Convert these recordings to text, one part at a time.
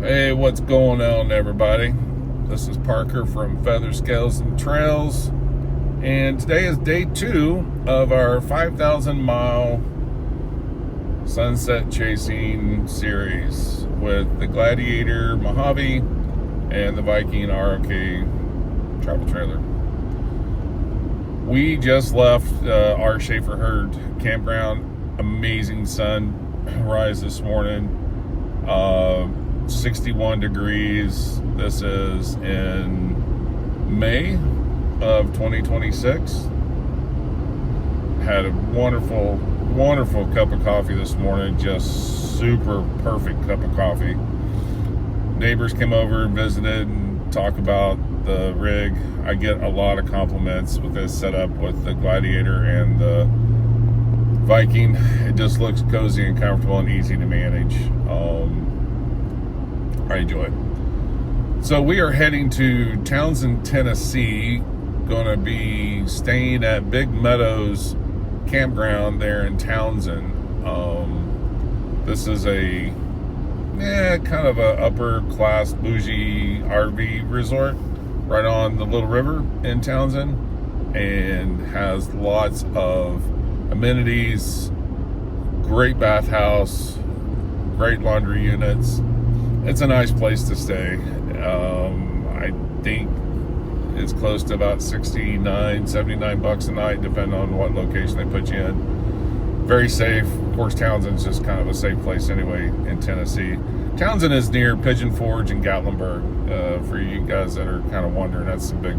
Hey, what's going on, everybody? This is Parker from Feather Scales and Trails, and today is day 2 of our 5,000 mile sunset chasing series with the Gladiator Mojave and the Viking ROK travel trailer. We just left our Schaefer Herd campground. Amazing sunrise this morning. 61 degrees. This is in May of 2026. Had a wonderful cup of coffee this morning. Just super perfect cup of coffee. Neighbors came over and visited and talked about the rig. I get a lot of compliments with this setup with the Gladiator and the Viking. It just looks cozy and comfortable and easy to manage. I enjoy it. So we are heading to Townsend, Tennessee. Going to be staying at Big Meadow Campground there in Townsend. This is a kind of a upper class bougie RV resort right on the Little River in Townsend, and has lots of amenities, great bathhouse, great laundry units. It's a nice place to stay. I think it's close to about $69-$79 a night, depending on what location they put you in. Very safe. Of course, Townsend's just kind of a safe place anyway in Tennessee. Townsend is near Pigeon Forge and Gatlinburg. For you guys that are kind of wondering, that's some big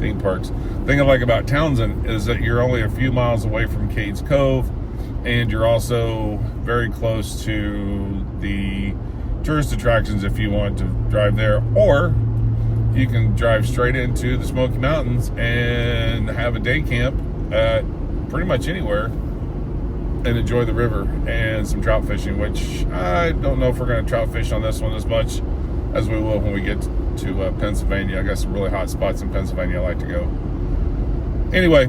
theme parks. The thing I like about Townsend is that you're only a few miles away from Cades Cove, and you're also very close to the tourist attractions if you want to drive there, or you can drive straight into the Smoky Mountains and have a day camp at pretty much anywhere and enjoy the river and some trout fishing, which I don't know if we're going to trout fish on this one as much as we will when we get to Pennsylvania. I got some really hot spots in Pennsylvania I like to go. Anyway,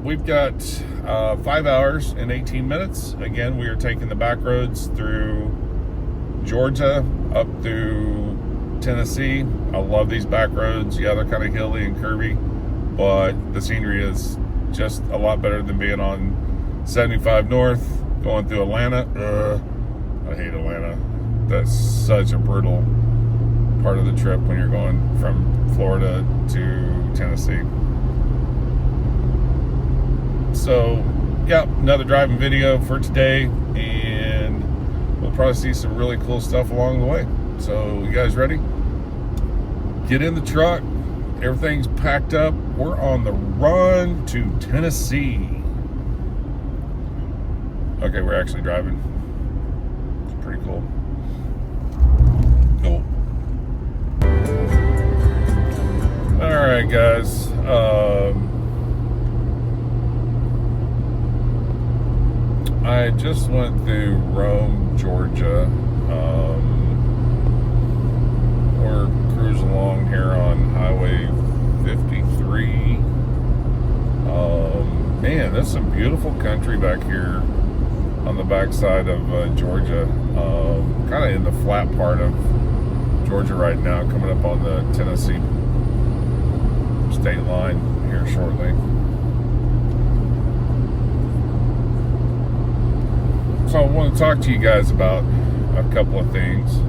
we've got 5 hours and 18 minutes. Again, we are taking the back roads through Georgia up through Tennessee. I love these back roads. Yeah, they're kind of hilly and curvy, but the scenery is just a lot better than being on 75 North going through Atlanta. I hate Atlanta. That's such a brutal part of the trip when you're going from Florida to Tennessee. So yeah, another driving video for today, and we'll probably see some really cool stuff along the way. So you guys ready? Get in the truck. Everything's packed up. We're on the run to Tennessee. Okay, we're actually driving. It's pretty cool. Cool. All right, guys. I just went through Rome, Georgia. We're cruising along here on Highway 53. Man, that's some beautiful country back here on the backside of Georgia. Kind of in the flat part of Georgia right now, coming up on the Tennessee state line here shortly. So I want to talk to you guys about a couple of things.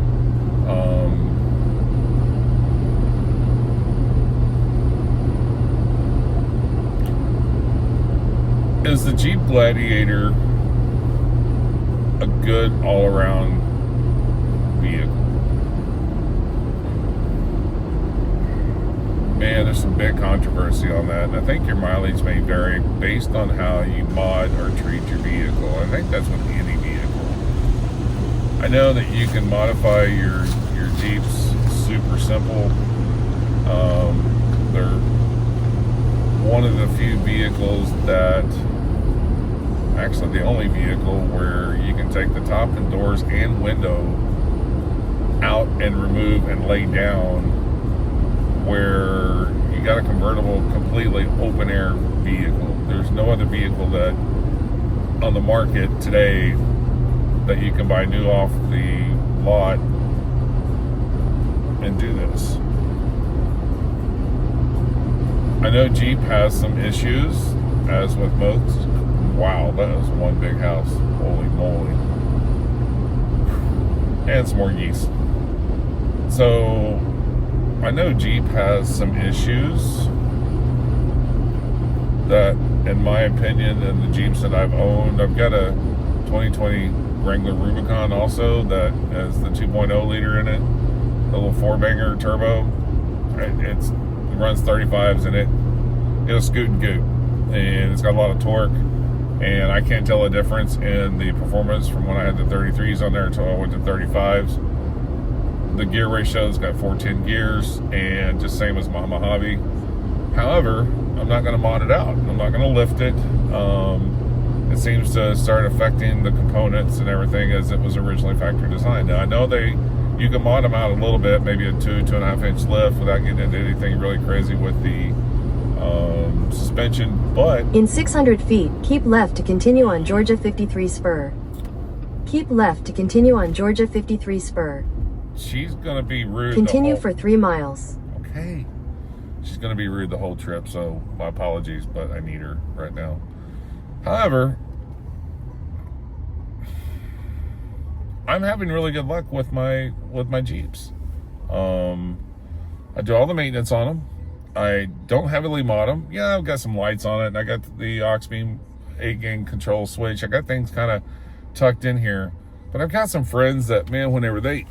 Is the Jeep Gladiator a good all-around vehicle? Man, there's some big controversy on that, and I think your mileage may vary based on how you mod or treat your vehicle. I think that's with any vehicle. I know that you can modify your Jeeps super simple. They're one of the few vehicles that, actually the only vehicle where you can take the top and doors and window out and remove and lay down, where you got a convertible, completely open air vehicle. There's no other vehicle that on the market today that you can buy new off the lot and do this. I know Jeep has some issues, as with most. Wow, that is one big house. Holy moly. And some more geese. So, I know Jeep has some issues that, in my opinion, and the Jeeps that I've owned, I've got a 2020 Wrangler Rubicon also that has the 2.0 liter in it, the little 4-banger turbo. It runs 35s and it'll scoot and goot, and it's got a lot of torque, and I can't tell a difference in the performance from when I had the 33s on there until I went to 35s. The gear ratio's got 410 gears, and just same as my Mojave. However, I'm not going to mod it out. I'm not going to lift it. It seems to start affecting the components and everything as it was originally factory designed. Now, I know you can mod them out a little bit, maybe a 2.5 inch lift without getting into anything really crazy with the suspension, but... In 600 feet, keep left to continue on Georgia 53 spur. Keep left to continue on Georgia 53 spur. She's going to be rude. Continue for 3 miles. Okay. She's going to be rude the whole trip, so my apologies, but I need her right now. However, I'm having really good luck with my Jeeps. I do all the maintenance on them. I don't heavily mod them. Yeah, I've got some lights on it, and I got the aux beam 8-gain control switch. I got things kind of tucked in here, but I've got some friends that, man, whenever they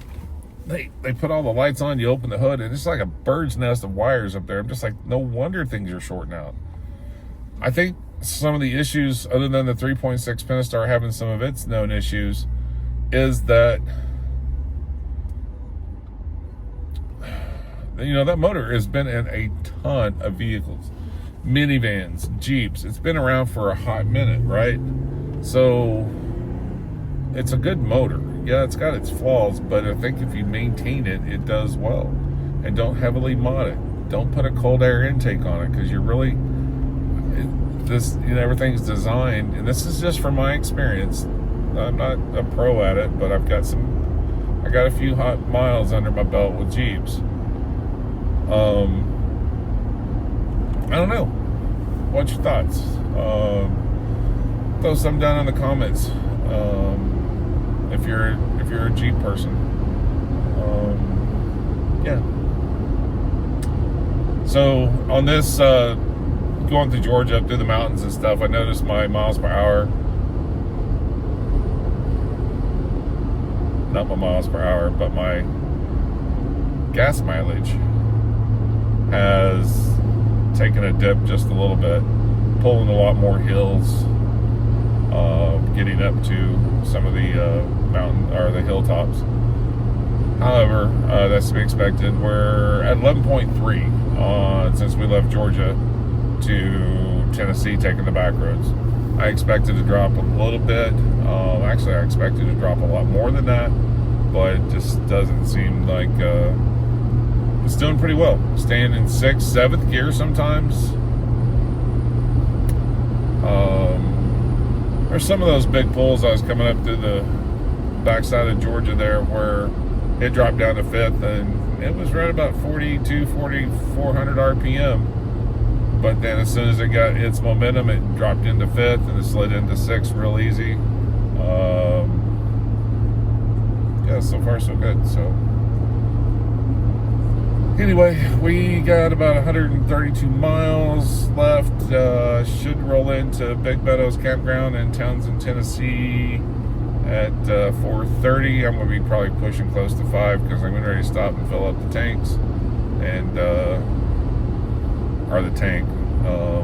put all the lights on, you open the hood, and it's like a bird's nest of wires up there. I'm just like, no wonder things are shorting out. I think some of the issues, other than the 3.6 Pentastar having some of its known issues, is that, you know, that motor has been in a ton of vehicles, minivans, Jeeps. It's been around for a hot minute, right? So it's a good motor. Yeah, it's got its flaws, but I think if you maintain it, it does well. And don't heavily mod it. Don't put a cold air intake on it, because you're really, everything's designed, and this is just from my experience. I'm not a pro at it, but I got a few hot miles under my belt with Jeeps. I don't know. What's your thoughts? Throw some down in the comments. If you're a Jeep person. Yeah. So on this going through Georgia up through the mountains and stuff, I noticed my miles per hour. Not my miles per hour, but my gas mileage has taken a dip just a little bit, pulling a lot more hills, getting up to some of the mountain or the hilltops. However, that's to be expected. We're at 11.3 since we left Georgia to Tennessee, taking the back roads. I expected to drop a little bit. Actually, I expected to drop a lot more than that, but it just doesn't seem like it's doing pretty well. Staying in 6th, 7th gear sometimes. There's some of those big pulls I was coming up through the backside of Georgia there where it dropped down to 5th, and it was right about 4,400 RPM. But then as soon as it got its momentum, it dropped into 5th and it slid into 6th real easy. Yeah, so far so good. So anyway, we got about 132 miles left. Should roll into Big Meadow Campground in Townsend, Tennessee at 4:30. I'm going to be probably pushing close to 5 because I'm getting ready to stop and fill up the tanks. And or the tank.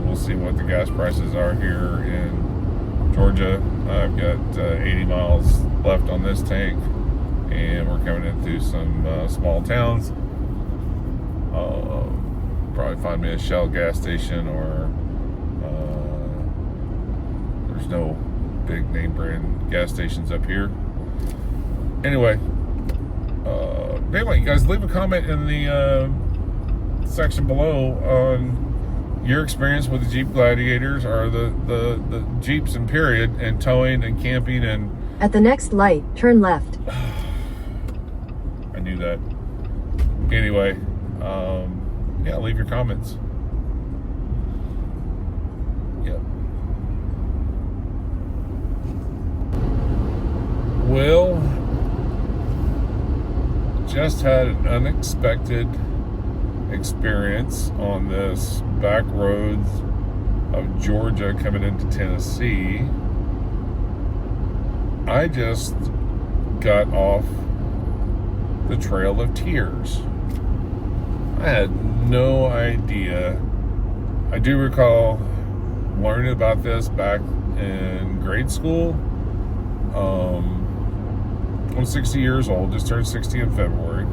We'll see what the gas prices are here in Georgia. I've got 80 miles left on this tank, and we're coming in through some small towns. Probably find me a Shell gas station, or there's no big name brand gas stations up here. Anyway, you guys leave a comment in the section below on your experience with the Jeep Gladiators, or the Jeeps in period, and towing and camping. And at the next light, turn left. I knew that. Anyway, yeah, leave your comments. Yep. Well, just had an unexpected experience on this back roads of Georgia coming into Tennessee. I just got off the Trail of Tears. I had no idea. I do recall learning about this back in grade school. I'm 60 years old, just turned 60 in February.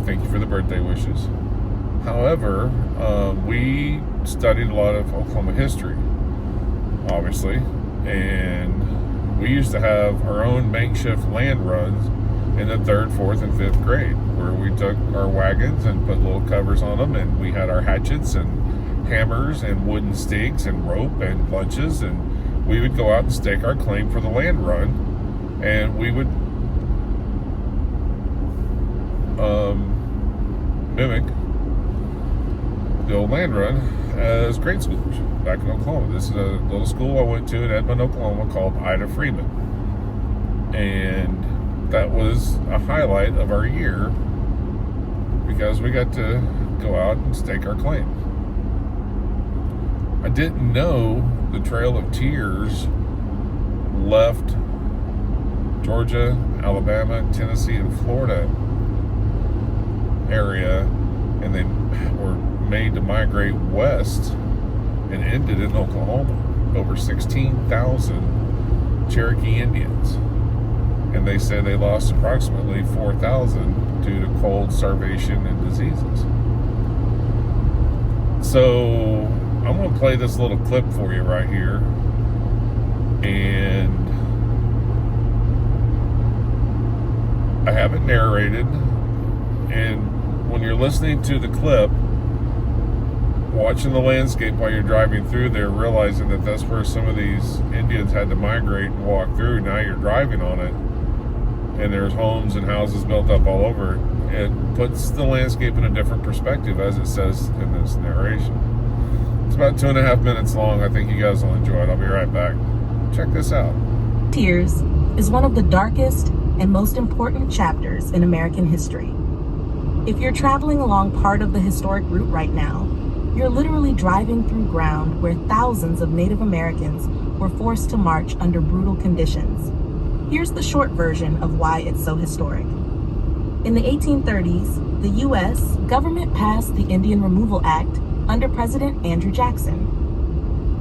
Thank you for the birthday wishes. However, we studied a lot of Oklahoma history, obviously, and we used to have our own makeshift land runs in the 3rd, 4th, and 5th grade, where we took our wagons and put little covers on them, and we had our hatchets and hammers and wooden stakes and rope and lunches, and we would go out and stake our claim for the land run, and we would mimic the old land run as grade schoolers back in Oklahoma. This is a little school I went to in Edmond, Oklahoma called Ida Freeman. And that was a highlight of our year because we got to go out and stake our claim. I didn't know the Trail of Tears left Georgia, Alabama, Tennessee, and Florida area, and they were made to migrate west and ended in Oklahoma. Over 16,000 Cherokee Indians, and they said they lost approximately 4,000 due to cold, starvation, and diseases. So I'm going to play this little clip for you right here, and I have it narrated, and when you're listening to the clip, watching the landscape while you're driving through there, realizing that that's where some of these Indians had to migrate and walk through. Now you're driving on it, and there's homes and houses built up all over. It puts the landscape in a different perspective, as it says in this narration. It's about 2.5 minutes long. I think you guys will enjoy it. I'll be right back. Check this out. Tears is one of the darkest and most important chapters in American history. If you're traveling along part of the historic route right now, you're literally driving through ground where thousands of Native Americans were forced to march under brutal conditions. Here's the short version of why it's so historic. In the 1830s, the U.S. government passed the Indian Removal Act under President Andrew Jackson.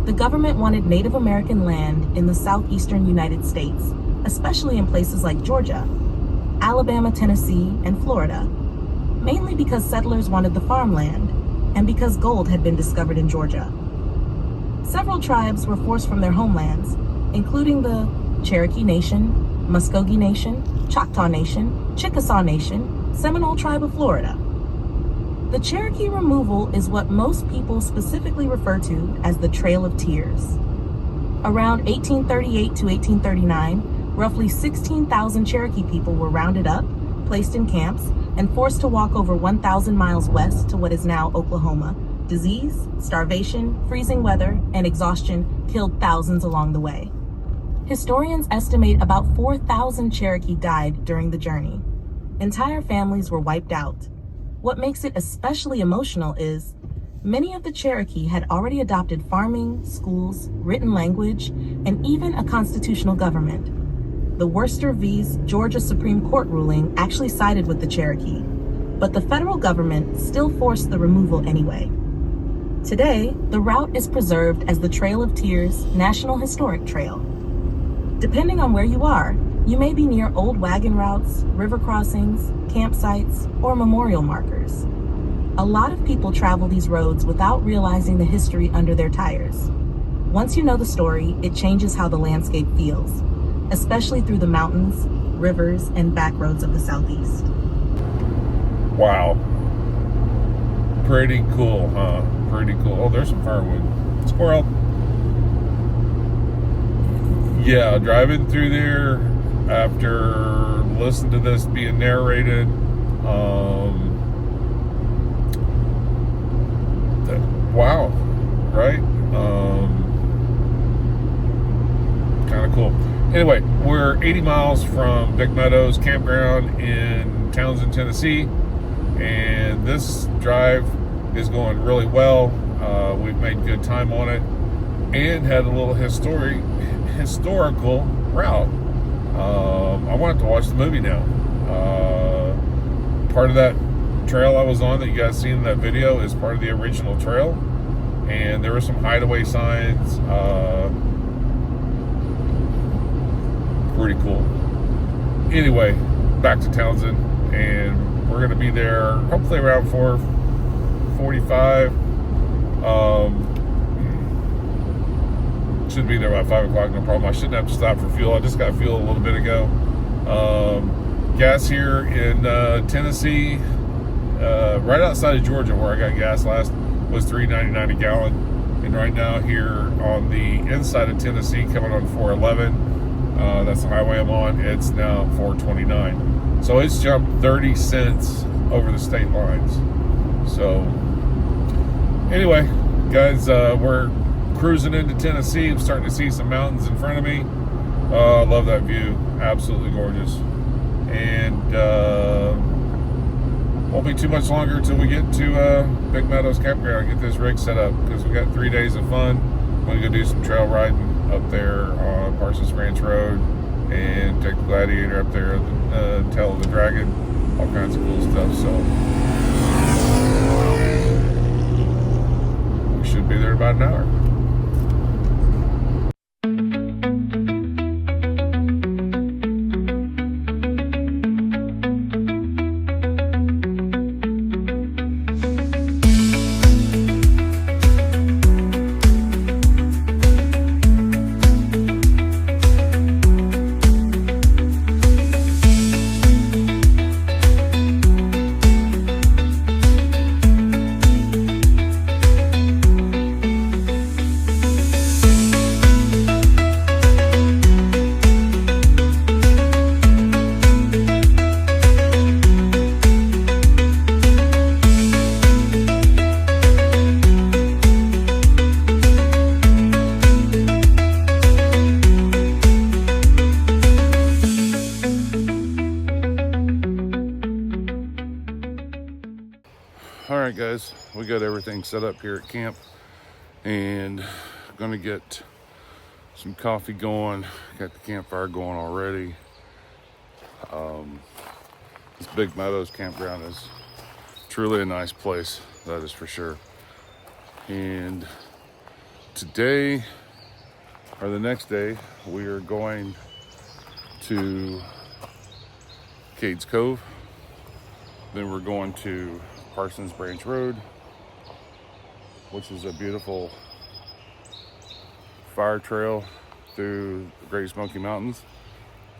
The government wanted Native American land in the southeastern United States, especially in places like Georgia, Alabama, Tennessee, and Florida, mainly because settlers wanted the farmland and because gold had been discovered in Georgia. Several tribes were forced from their homelands, including the Cherokee Nation, Muskogee Nation, Choctaw Nation, Chickasaw Nation, Seminole Tribe of Florida. The Cherokee removal is what most people specifically refer to as the Trail of Tears. Around 1838 to 1839, roughly 16,000 Cherokee people were rounded up, placed in camps, and forced to walk over 1,000 miles west to what is now Oklahoma. Disease, starvation, freezing weather, and exhaustion killed thousands along the way. Historians estimate about 4,000 Cherokee died during the journey. Entire families were wiped out. What makes it especially emotional is many of the Cherokee had already adopted farming, schools, written language, and even a constitutional government. The Worcester v. Georgia Supreme Court ruling actually sided with the Cherokee, but the federal government still forced the removal anyway. Today, the route is preserved as the Trail of Tears National Historic Trail. Depending on where you are, you may be near old wagon routes, river crossings, campsites, or memorial markers. A lot of people travel these roads without realizing the history under their tires. Once you know the story, it changes how the landscape feels, especially through the mountains, rivers, and back roads of the Southeast. Wow. Pretty cool, huh? Pretty cool. Oh, there's some firewood. Squirrel. Yeah, driving through there after listening to this being narrated, wow, right? Kind of cool. Anyway, we're 80 miles from Big Meadows Campground in Townsend, Tennessee, and this drive is going really well. We've made good time on it and had a little historical route. I wanted to watch the movie now. Part of that trail I was on that you guys seen in that video is part of the original trail, and there were some hideaway signs. Pretty cool. Anyway, back to Townsend, and we're going to be there hopefully around 4:45. Should be there by 5 o'clock, no problem. I shouldn't have to stop for fuel. I just got fuel a little bit ago. Gas here in Tennessee, right outside of Georgia where I got gas last, was $3.99 a gallon. And right now here on the inside of Tennessee, coming on 411, that's the highway I'm on, it's now $4.29. So it's jumped 30 cents over the state lines. So anyway, guys, we're cruising into Tennessee. I'm starting to see some mountains in front of me. I love that view. Absolutely gorgeous. And won't be too much longer until we get to Big Meadows Campground and get this rig set up, because we got 3 days of fun. I'm going to go do some trail riding up there on Parsons Ranch Road and take the Gladiator up there, the Tail of the Dragon, all kinds of cool stuff. So we should be there in about an hour. Alright guys, we got everything set up here at camp, and gonna get some coffee going. Got the campfire going already. This Big Meadows Campground is truly a nice place, that is for sure. And today, or the next day, we are going to Cades Cove. Then we're going to Parsons Branch Road, which is a beautiful fire trail through the Great Smoky Mountains.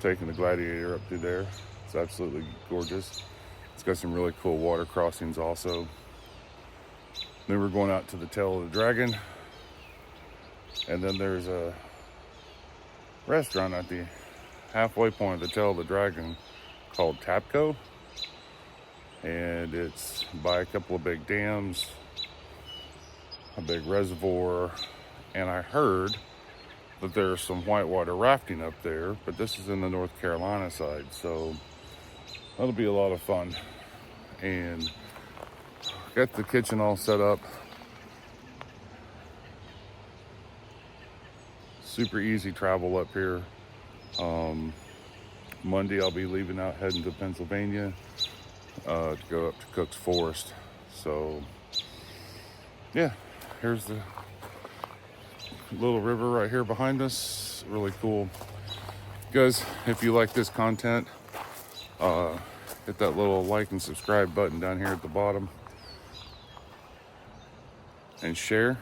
Taking the Gladiator up through there. It's absolutely gorgeous. It's got some really cool water crossings also. Then we're going out to the Tail of the Dragon. And then there's a restaurant at the halfway point of the Tail of the Dragon called Tapco. And it's by a couple of big dams, a big reservoir, and I heard that there's some whitewater rafting up there, but this is in the North Carolina side, so that'll be a lot of fun. And got the kitchen all set up. Super easy travel up here. Monday I'll be leaving out, heading to Pennsylvania to go up to Cook's Forest. So yeah, here's the little river right here behind us. Really cool. Guys, if you like this content, hit that little like and subscribe button down here at the bottom, and share.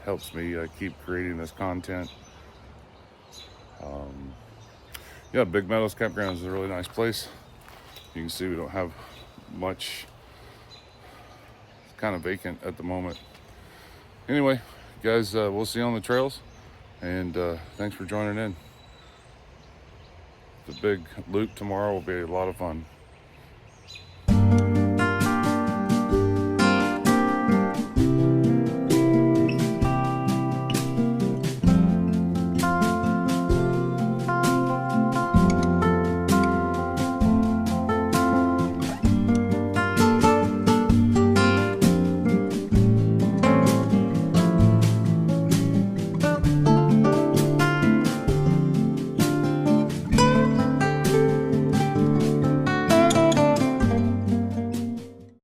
Helps me keep creating this content. Yeah, Big Meadows Campground is a really nice place. You can see we don't have much. It's kind of vacant at the moment. Anyway, guys, we'll see you on the trails, and thanks for joining in. The big loop tomorrow will be a lot of fun.